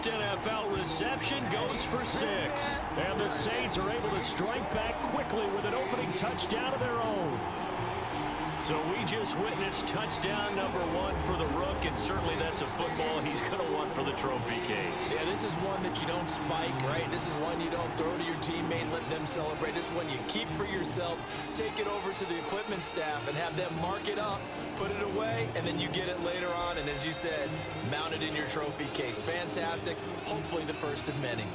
first NFL reception goes for 6. And the Saints are able to strike back quickly with an opening touchdown of their own. So we just witnessed touchdown number 1 for the Rook, and certainly that's a football he's going to want for the trophy case. Yeah, this is one that you don't spike, right? This is one you don't throw to your teammate and let them celebrate. This is one you keep for yourself, take it over to the equipment staff and have them mark it up, put it away, and then you get it later on, and as you said, mount it in your trophy case. Fantastic. Hopefully the first of many.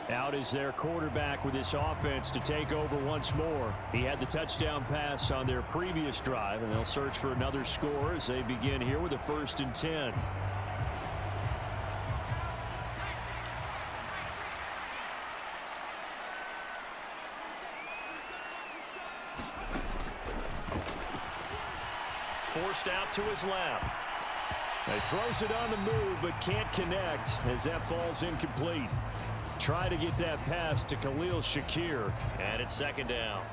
Out is their quarterback with this offense to take over once more. He had the touchdown pass on their previous drive, and they'll search for another score as they begin here with a 1st and 10. Forced out to his left. He throws it on the move but can't connect as that falls incomplete. Try to get that pass to Khalil Shakir, and it's 2nd down.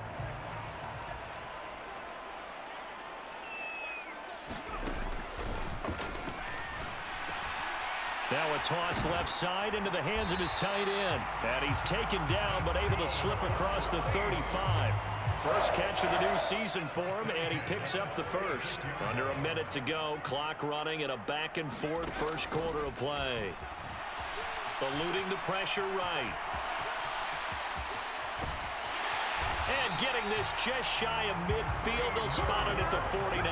Now a toss left side into the hands of his tight end. And he's taken down but able to slip across the 35. First catch of the new season for him, and he picks up the first. Under a minute to go, clock running, and a back-and-forth first quarter of play. Eluding the pressure right. And getting this just shy of midfield. They'll spot it at the 49.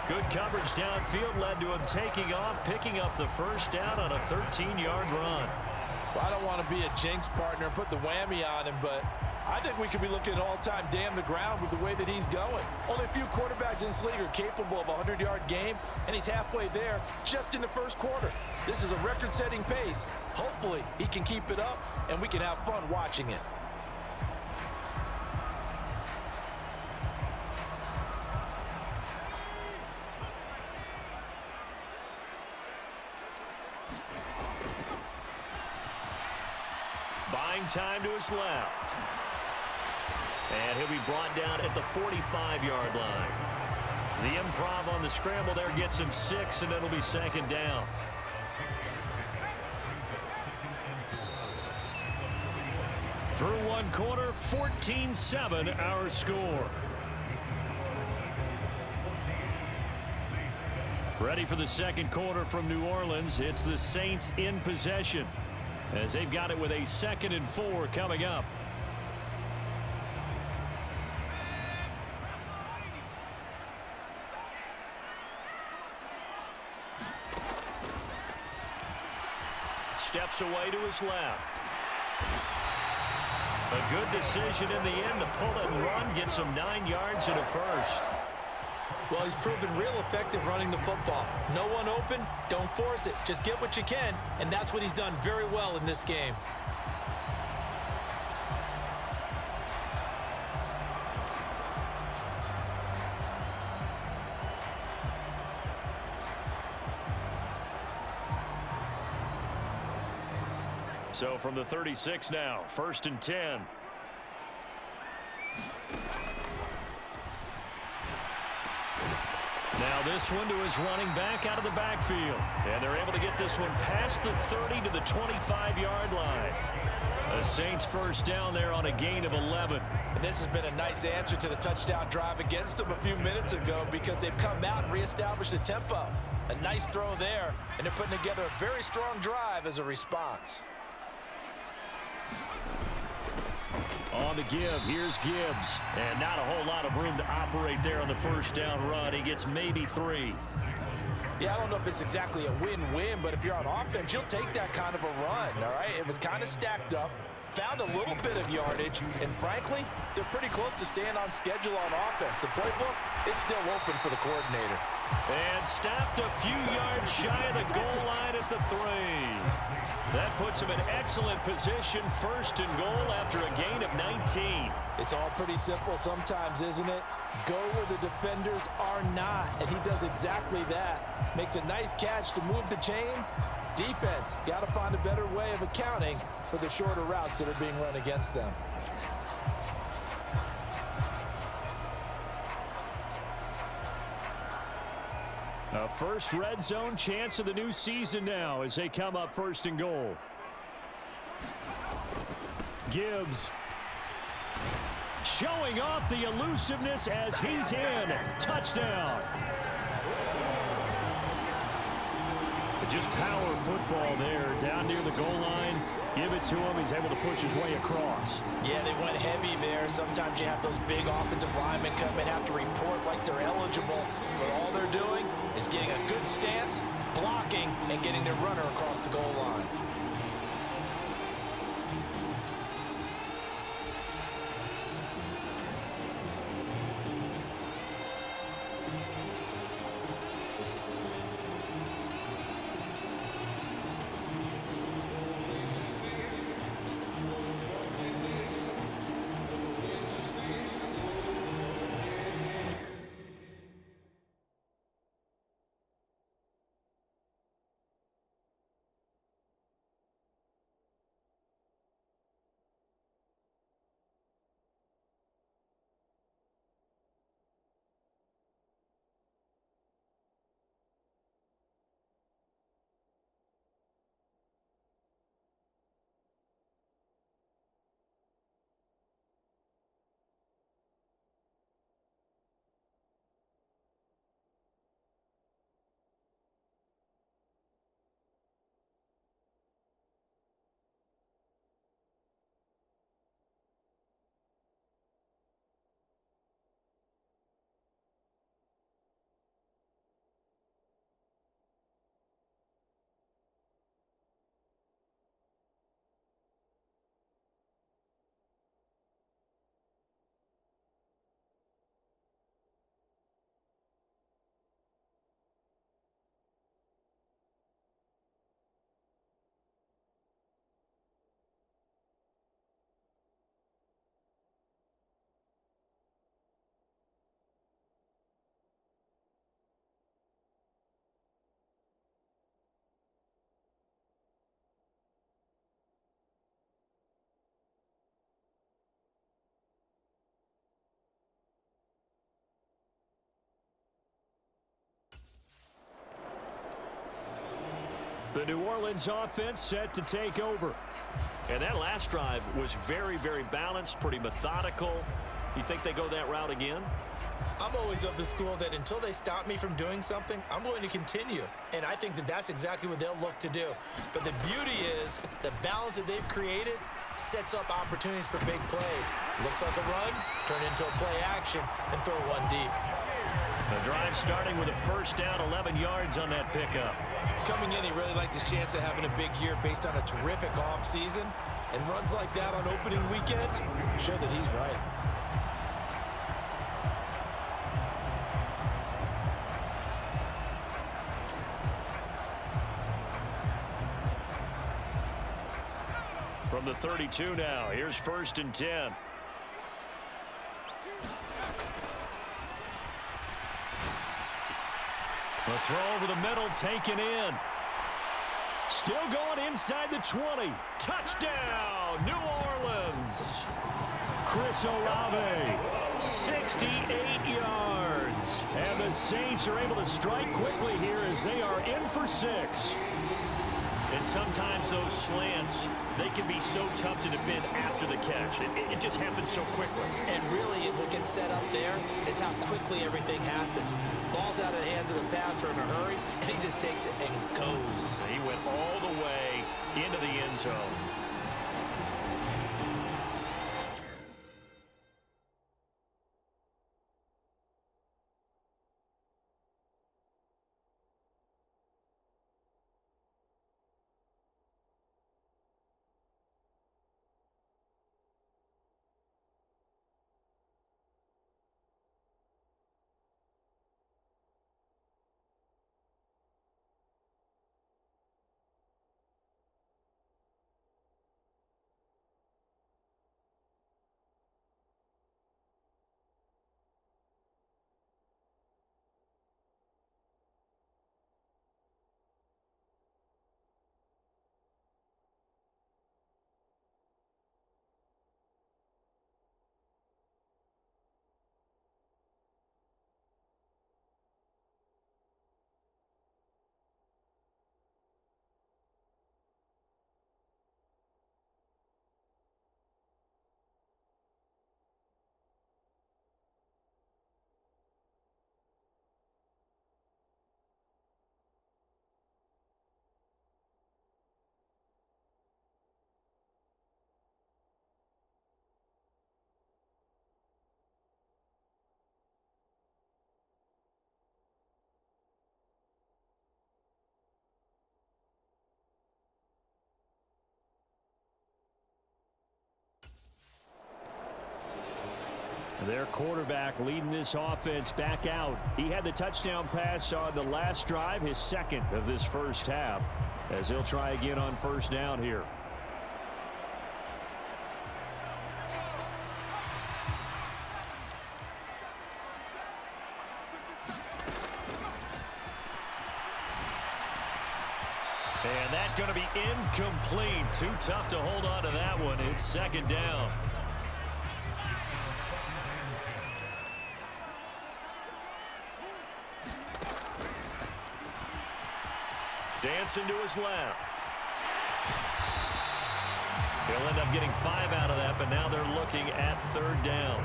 Good coverage downfield led to him taking off, picking up the first down on a 13-yard run. Well, I don't want to be a jinx partner and put the whammy on him, but I think we could be looking at all-time damn the ground with the way that he's going. Only a few quarterbacks in this league are capable of a 100-yard game, and he's halfway there just in the first quarter. This is a record-setting pace. Hopefully, he can keep it up, and we can have fun watching it. Buying time to his left. And he'll be brought down at the 45-yard line. The improv on the scramble there gets him 6, and it'll be 2nd down. Through one quarter, 14-7 our score. Ready for the second quarter from New Orleans. It's the Saints in possession as they've got it with a 2nd and 4 coming up. Steps away to his left. A good decision in the end to pull and run, gets him 9 yards and a first. Well, he's proven real effective running the football. No one open, don't force it. Just get what you can, and that's what he's done very well in this game. So from the 36 now, 1st and 10. Now this one to his running back out of the backfield. And they're able to get this one past the 30 to the 25-yard line. The Saints first down there on a gain of 11. And this has been a nice answer to the touchdown drive against them a few minutes ago because they've come out and reestablished the tempo. A nice throw there, and they're putting together a very strong drive as a response. On the give, here's Gibbs. And not a whole lot of room to operate there on the first down run. He gets maybe 3. Yeah, I don't know if it's exactly a win-win, but if you're on offense, you'll take that kind of a run, all right? It was kind of stacked up, found a little bit of yardage, and frankly, they're pretty close to staying on schedule on offense. The playbook is still open for the coordinator. And stopped a few yards shy of the goal line at the 3. That puts him in excellent position, 1st and goal after a gain of at 19. It's all pretty simple sometimes, isn't it? Go where the defenders are not, and he does exactly that. Makes a nice catch to move the chains. Defense, got to find a better way of accounting for the shorter routes that are being run against them. A first red zone chance of the new season now as they come up 1st and goal. Gibbs showing off the elusiveness as he's in. Touchdown. Just power football there down near the goal line. Give it to him. He's able to push his way across. Yeah, they went heavy there. Sometimes you have those big offensive linemen come and have to report like they're eligible. But all they're doing is getting a good stance, blocking, and getting their runner across the goal line. The New Orleans offense set to take over. And that last drive was very, very balanced, pretty methodical. You think they go that route again? I'm always of the school that until they stop me from doing something, I'm going to continue. And I think that that's exactly what they'll look to do. But the beauty is the balance that they've created sets up opportunities for big plays. Looks like a run, turn into a play action, and throw one deep. The drive starting with a first down, 11 yards on that pickup. Coming in, he really liked his chance of having a big year based on a terrific offseason. And runs like that on opening weekend show that he's right. From the 32 now, here's 1st and 10. The throw over the middle taken in. Still going inside the 20. Touchdown, New Orleans. Chris Olave, 68 yards. And the Saints are able to strike quickly here as they are in for 6. And sometimes those slants, they can be so tough to defend after the catch. It just happens so quickly. And really, what gets set up there is how quickly everything happens. Ball's out of the hands of the passer in a hurry, and he just takes it and goes. He went all the way into the end zone. Their quarterback leading this offense back out. He had the touchdown pass on the last drive, his second of this first half, as he'll try again on first down here. And that's going to be incomplete. Too tough to hold on to that one. It's second down. Dancing to his left. He'll end up getting 5 out of that, but now they're looking at third down.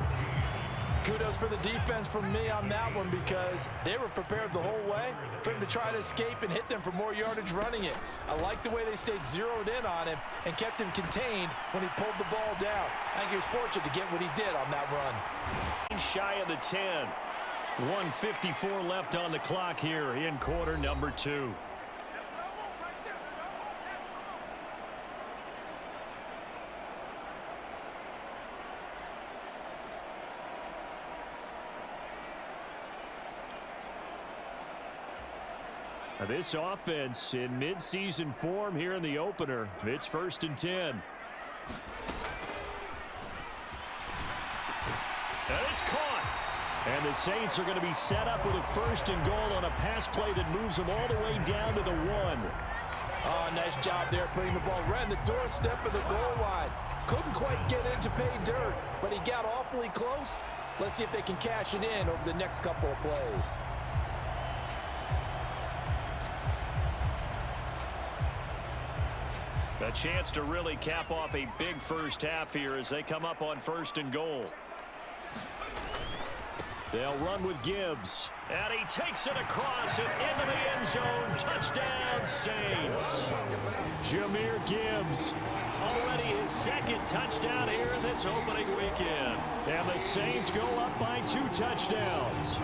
Kudos for the defense from me on that one because they were prepared the whole way for him to try to escape and hit them for more yardage running it. I like the way they stayed zeroed in on him and kept him contained when he pulled the ball down. I think he was fortunate to get what he did on that run. Shy of the 10. 1:54 left on the clock here in quarter number 2. This offense in midseason form here in the opener. It's 1st and 10. And it's caught. And the Saints are going to be set up with a 1st and goal on a pass play that moves them all the way down to the 1. Oh, nice job there putting the ball right on the doorstep of the goal line. Couldn't quite get in to pay dirt, but he got awfully close. Let's see if they can cash it in over the next couple of plays. A chance to really cap off a big first half here as they come up on 1st and goal. They'll run with Gibbs. And he takes it across and into the end zone. Touchdown, Saints. Jahmyr Gibbs. Already his 2nd touchdown here in this opening weekend. And the Saints go up by 2 touchdowns.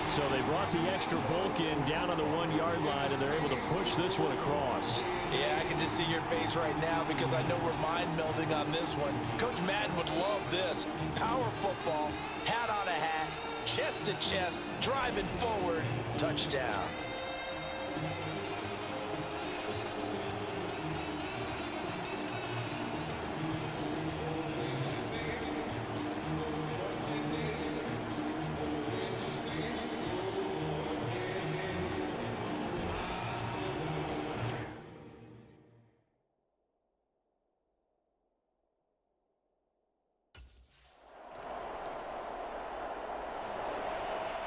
So they brought the extra bulk in down on the 1-yard line, and they're able to push this one across. Yeah, I can just see your face right now because I know we're mind melding on this one. Coach Madden would love this. Power football, hat on a hat, chest to chest, driving forward, touchdown.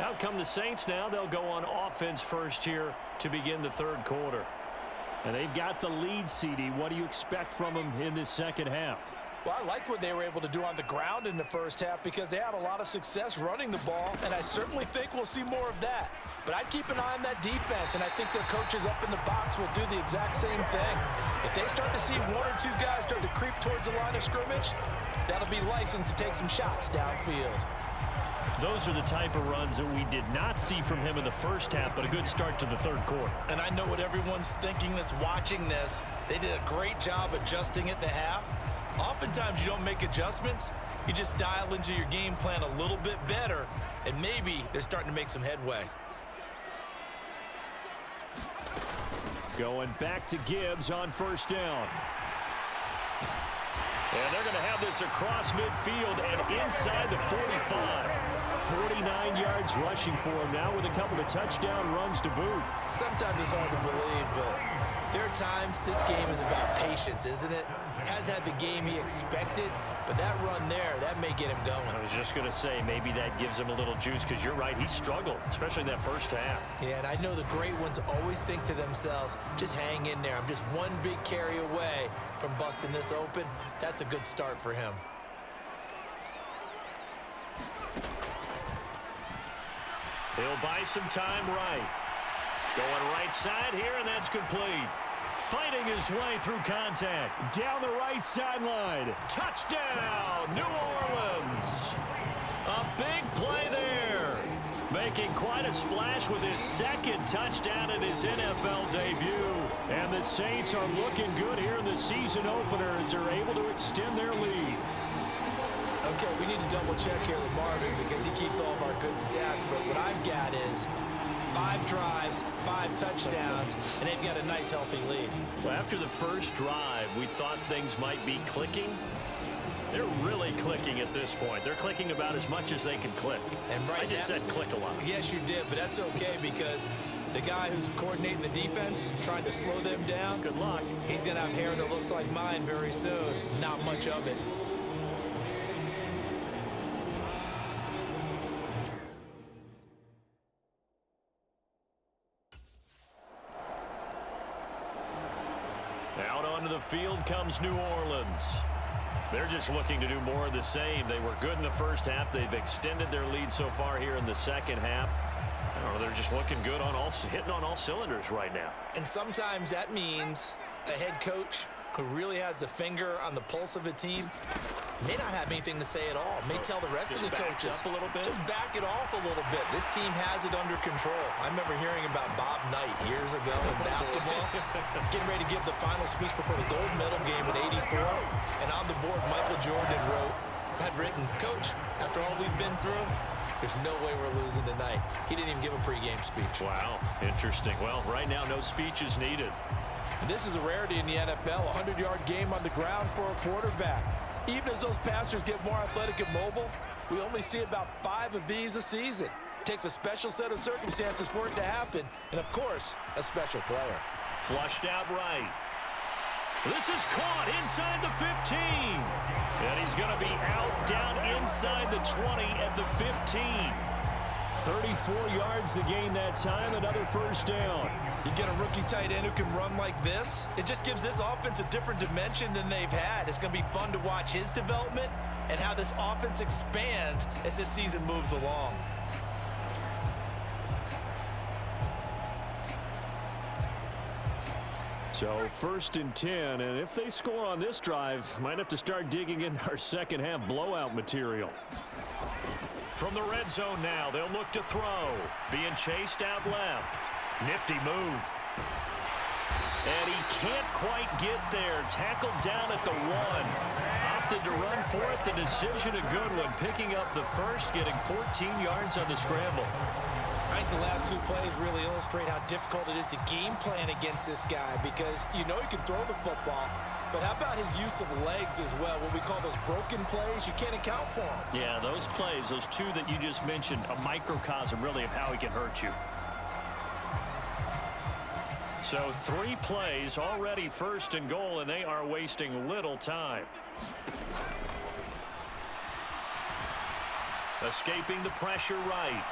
Out come the Saints now. They'll go on offense first here to begin the 3rd quarter. And they've got the lead, CD. What do you expect from them in this second half? Well, I like what they were able to do on the ground in the first half because they had a lot of success running the ball, and I certainly think we'll see more of that. But I'd keep an eye on that defense, and I think their coaches up in the box will do the exact same thing. If they start to see 1 or 2 guys start to creep towards the line of scrimmage, that'll be licensed to take some shots downfield. Those are the type of runs that we did not see from him in the first half, but a good start to the 3rd quarter. And I know what everyone's thinking that's watching this. They did a great job adjusting at the half. Oftentimes you don't make adjustments. You just dial into your game plan a little bit better, and maybe they're starting to make some headway. Going back to Gibbs on 1st down. And they're going to have this across midfield and inside the 45. 49 yards rushing for him now with a couple of touchdown runs to boot. Sometimes it's hard to believe, but there are times this game is about patience, isn't it? Has had the game he expected, but that run there, that may get him going. I was just going to say maybe that gives him a little juice because you're right, he struggled, especially in that first half. Yeah, and I know the great ones always think to themselves, just hang in there. I'm just one big carry away from busting this open. That's a good start for him. He'll buy some time right. Going right side here, and that's complete. Fighting his way through contact. Down the right sideline. Touchdown, New Orleans. A big play there. Making quite a splash with his 2nd touchdown in his NFL debut. And the Saints are looking good here in the season opener as they're able to extend their lead. Okay, we need to double check here with Marvin because he keeps all of our good stats, but what I've got is 5 drives, 5 touchdowns, and they've got a nice, healthy lead. Well, after the first drive, we thought things might be clicking. They're really clicking at this point. They're clicking about as much as they can click. And right I just said click a lot. Yes, you did, but that's okay because the guy who's coordinating the defense, trying to slow them down, Good luck. he's going to have hair that looks like mine very soon. Not much of it. Out onto the field comes New Orleans. They're just looking to do more of the same. They were good in the first half. They've extended their lead so far here in the second half. I don't know, they're just looking good hitting on all cylinders right now. And sometimes that means a head coach who really has a finger on the pulse of a team may not have anything to say at all. May tell the rest of the coaches, up a little bit. just back it off a little bit. This team has it under control. I remember hearing about Bob Knight years ago in basketball, getting ready to give the final speech before the gold medal game in '84. And on the board, Michael Jordan had written, "Coach, after all we've been through, there's no way we're losing tonight." He didn't even give a pregame speech. Wow, interesting. Well, right now, no speech is needed. And this is a rarity in the NFL, a 100-yard game on the ground for a quarterback. Even as those passers get more athletic and mobile, we only see about 5 of these a season. It takes a special set of circumstances for it to happen, and of course, a special player. Flushed out right. This is caught inside the 15. And he's going to be out down inside the 20 at the 15. 34 yards to gain that time, another first down. You get a rookie tight end who can run like this, it just gives this offense a different dimension than they've had. It's going to be fun to watch his development and how this offense expands as this season moves along. So 1st and 10, and if they score on this drive, might have to start digging in our second half blowout material. From the red zone now, they'll look to throw. Being chased out left. Nifty move. And he can't quite get there. Tackled down at the 1. Opted to run for it. The decision a good one. Picking up the first, getting 14 yards on the scramble. I think the last 2 plays really illustrate how difficult it is to game plan against this guy because you know he can throw the football, but how about his use of legs as well? What we call those broken plays, you can't account for them. Yeah, those plays, those 2 that you just mentioned, a microcosm really of how he can hurt you. So 3 plays, already 1st and goal, and they are wasting little time. Escaping the pressure right.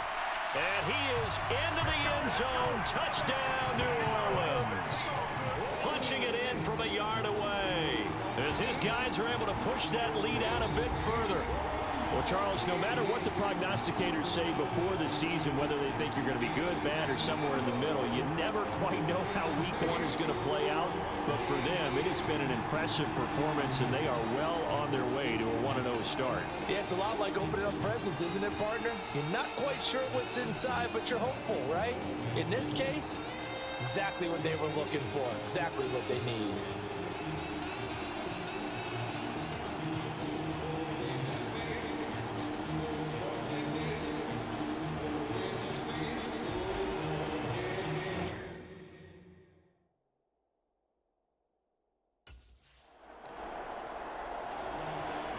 And he is into the end zone. Touchdown, New Orleans. Punching it in from a yard away as his guys are able to push that lead out a bit further. Well, Charles, no matter what the prognosticators say before the season, whether they think you're going to be good, bad, or somewhere in the middle, you never quite know how week 1 is going to play out. But for them, it has been an impressive performance, and they are well on their way to a 1-0 start. Yeah, it's a lot like opening up presents, isn't it, partner? You're not quite sure what's inside, but you're hopeful, right? In this case, exactly what they were looking for, exactly what they need.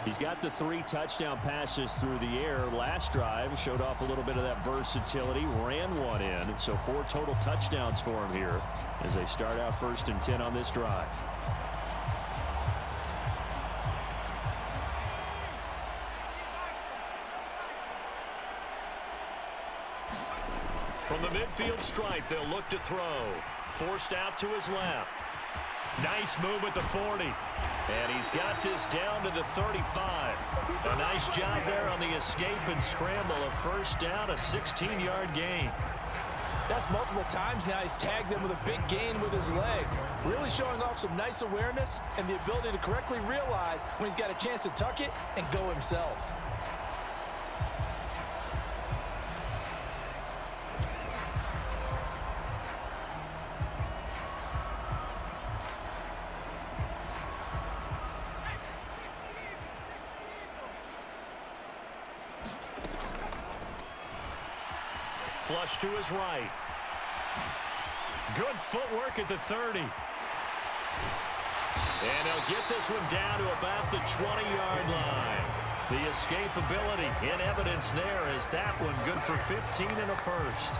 He's got the 3 touchdown passes through the air. Last drive showed off a little bit of that versatility, ran 1 in. So 4 total touchdowns for him here as they start out 1st and 10 on this drive. From the midfield stripe, they'll look to throw. Forced out to his left. Nice move at the 40. And he's got this down to the 35. A nice job there on the escape and scramble. A first down, a 16-yard gain. That's multiple times now he's tagged them with a big gain with his legs. Really showing off some nice awareness and the ability to correctly realize when he's got a chance to tuck it and go himself. flush to his right. Good footwork at the 30. And he'll get this one down to about the 20-yard line. The escapability in evidence there as that one good for 15 and a first.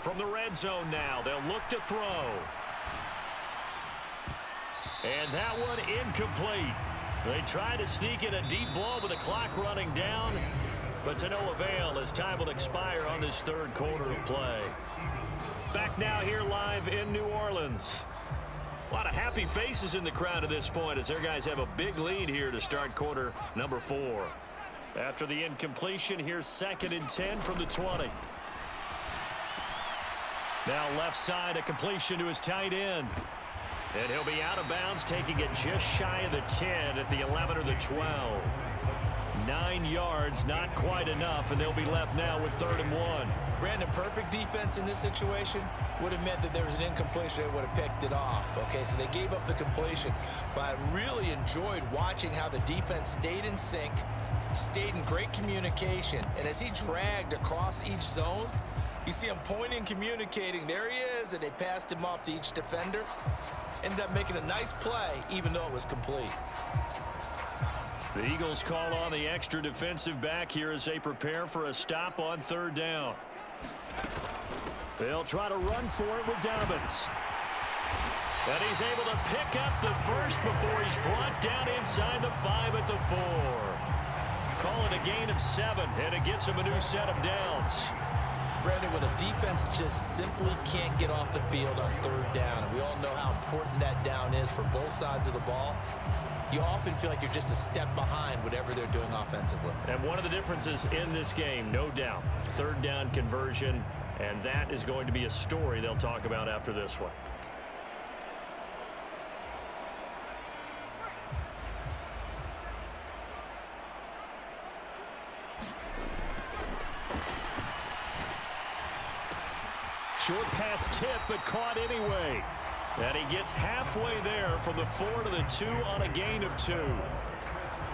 From the red zone now, they'll look to throw. And that one incomplete. They try to sneak in a deep ball with the clock running down, but to no avail as time will expire on this third quarter of play. Back now here live in New Orleans. A lot of happy faces in the crowd at this point as their guys have a big lead here to start quarter number 4. After the incompletion, here's 2nd and 10 from the 20. Now left side, a completion to his tight end. And he'll be out of bounds, taking it just shy of the 10 at the 11 or the 12. 9 yards, not quite enough, and they'll be left now with 3rd and 1. Brandon, perfect defense in this situation would have meant that there was an incompletion that would have picked it off. Okay, so they gave up the completion, but I really enjoyed watching how the defense stayed in sync, stayed in great communication, and as he dragged across each zone, you see him pointing, communicating. There he is, and they passed him off to each defender. Ended up making a nice play, even though it was complete. The Eagles call on the extra defensive back here as they prepare for a stop on 3rd down. They'll try to run for it with Dobbins. And he's able to pick up the first before he's brought down inside the 5 at the 4. Call it a gain of 7, and it gets him a new set of downs. Brandon, when a defense just simply can't get off the field on 3rd down, and we all know how important that down is for both sides of the ball, you often feel like you're just a step behind whatever they're doing offensively. And one of the differences in this game, no doubt, 3rd down conversion, and that is going to be a story they'll talk about after this one. Short pass tip, but caught anyway. And he gets halfway there from the 4 to the 2 on a gain of 2.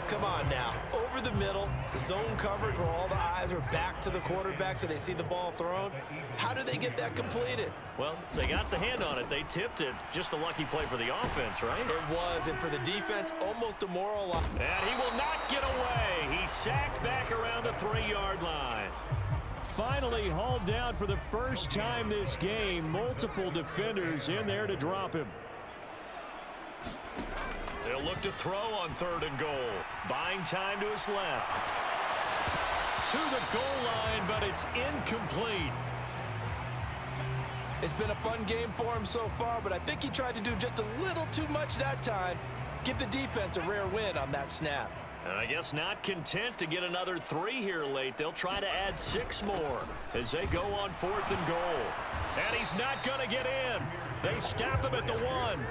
Come on now. Over the middle, zone coverage where all the eyes are back to the quarterback so they see the ball thrown. How do they get that completed? Well, they got the hand on it. They tipped it. Just a lucky play for the offense, right? It was, and for the defense, almost a moral line. And he will not get away. He's sacked back around the 3-yard line. Finally hauled down for the first time this game. Multiple defenders in there to drop him. They'll look to throw on 3rd and goal. Buying time to his left. To the goal line, but it's incomplete. It's been a fun game for him so far, but I think he tried to do just a little too much that time. Give the defense a rare win on that snap. And I guess not content to get another 3 here late. They'll try to add 6 more as they go on 4th and goal. And he's not going to get in. They stop him at the 1.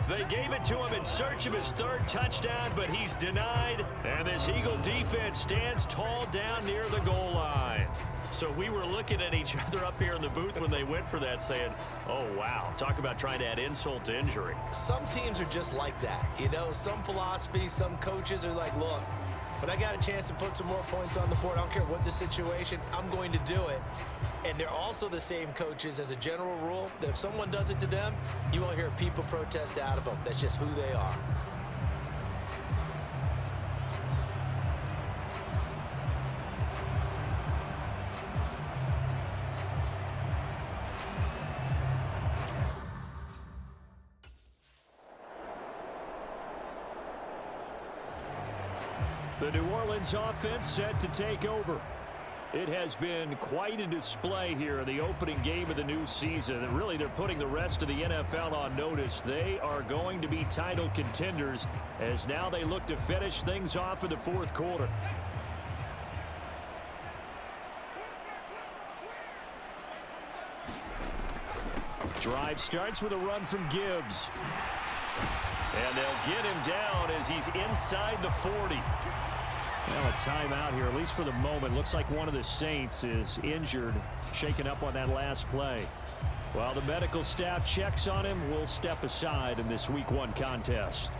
They gave it to him in search of his 3rd touchdown, but he's denied. And this Eagle defense stands tall down near the goal line. So we were looking at each other up here in the booth when they went for that saying, oh, wow, talk about trying to add insult to injury. Some teams are just like that. You know, some philosophies, some coaches are like, look, when I got a chance to put some more points on the board, I don't care what the situation, I'm going to do it. And they're also the same coaches as a general rule that if someone does it to them, you won't hear people protest out of them. That's just who they are. The New Orleans offense set to take over. It has been quite a display here in the opening game of the new season. And really, they're putting the rest of the NFL on notice. They are going to be title contenders as now they look to finish things off in the 4th quarter. Drive starts with a run from Gibbs. And they'll get him down as he's inside the 40. Well, a timeout here, at least for the moment. Looks like one of the Saints is injured, shaken up on that last play. While the medical staff checks on him, we'll step aside in this Week 1 contest.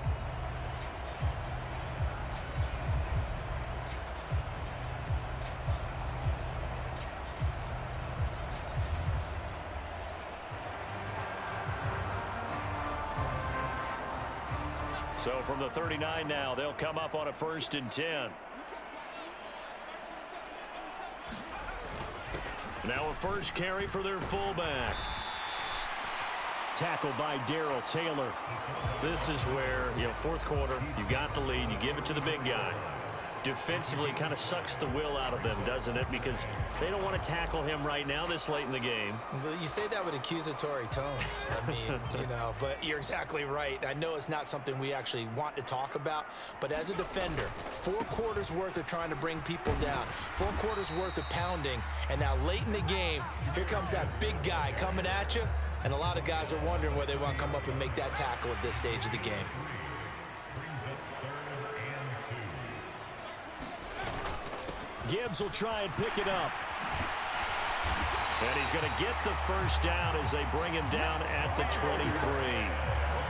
So from the 39 now, they'll come up on a 1st and 10. Now a first carry for their fullback. Tackled by Darrell Taylor. This is where, fourth quarter, you got the lead, you give it to the big guy. Defensively kind of sucks the will out of them, doesn't it? Because they don't want to tackle him right now this late in the game. Well, you say that with accusatory tones. I mean, but you're exactly right. I know it's not something we actually want to talk about, but as a defender, 4 quarters worth of trying to bring people down, 4 quarters worth of pounding, and now late in the game, here comes that big guy coming at you, and a lot of guys are wondering whether they want to come up and make that tackle at this stage of the game. Gibbs will try and pick it up. And he's going to get the first down as they bring him down at the 23.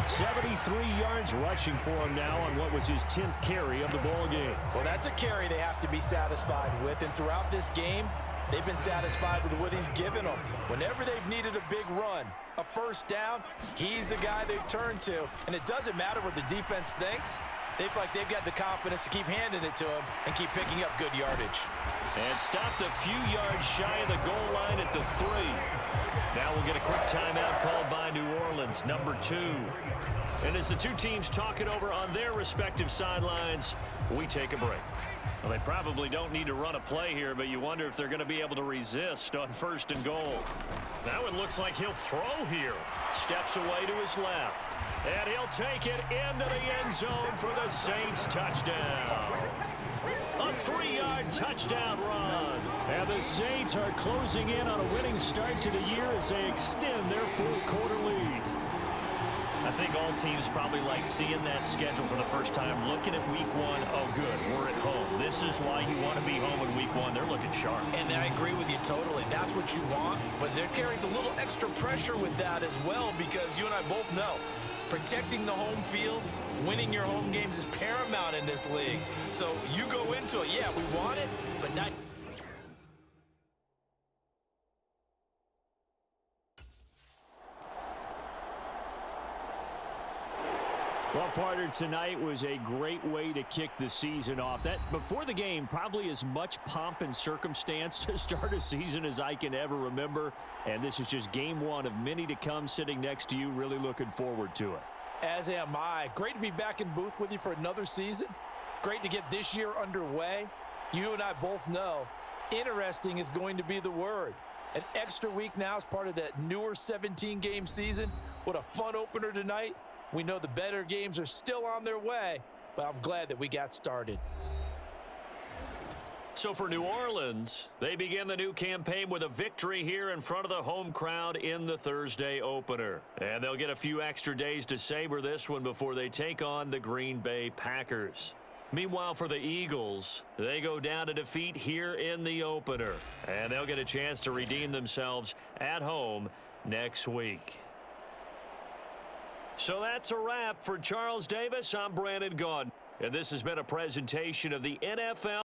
73 yards rushing for him now on what was his 10th carry of the ball game. Well, that's a carry they have to be satisfied with. And throughout this game, they've been satisfied with what he's given them. Whenever they've needed a big run, a first down, he's the guy they've turned to. And it doesn't matter what the defense thinks. They feel like they've got the confidence to keep handing it to him and keep picking up good yardage. And stopped a few yards shy of the goal line at the 3. Now we'll get a quick timeout called by New Orleans, number 2. And as the two teams talk it over on their respective sidelines, we take a break. Well, they probably don't need to run a play here, but you wonder if they're going to be able to resist on 1st and goal. Now it looks like he'll throw here. Steps away to his left. And he'll take it into the end zone for the Saints touchdown. A 3-yard touchdown run. And the Saints are closing in on a winning start to the year as they extend their 4th quarter lead. I think all teams probably like seeing that schedule for the first time, looking at Week 1. Oh, good, we're at home. This is why you want to be home in Week 1. They're looking sharp. And I agree with you totally. That's what you want. But there carries a little extra pressure with that as well, because you and I both know protecting the home field, winning your home games is paramount in this league. So you go into it, yeah, we want it, but not... Well, partner, tonight was a great way to kick the season off. That before the game, probably as much pomp and circumstance to start a season as I can ever remember. And this is just game 1 of many to come sitting next to you. Really looking forward to it. As am I. Great to be back in booth with you for another season. Great to get this year underway. You and I both know interesting is going to be the word. An extra week now as part of that newer 17-game season. What a fun opener tonight. We know the better games are still on their way, but I'm glad that we got started. So for New Orleans, they begin the new campaign with a victory here in front of the home crowd in the Thursday opener. And they'll get a few extra days to savor this one before they take on the Green Bay Packers. Meanwhile, for the Eagles, they go down to defeat here in the opener. And they'll get a chance to redeem themselves at home next week. So that's a wrap for Charles Davis. I'm Brandon Gaudin. And this has been a presentation of the NFL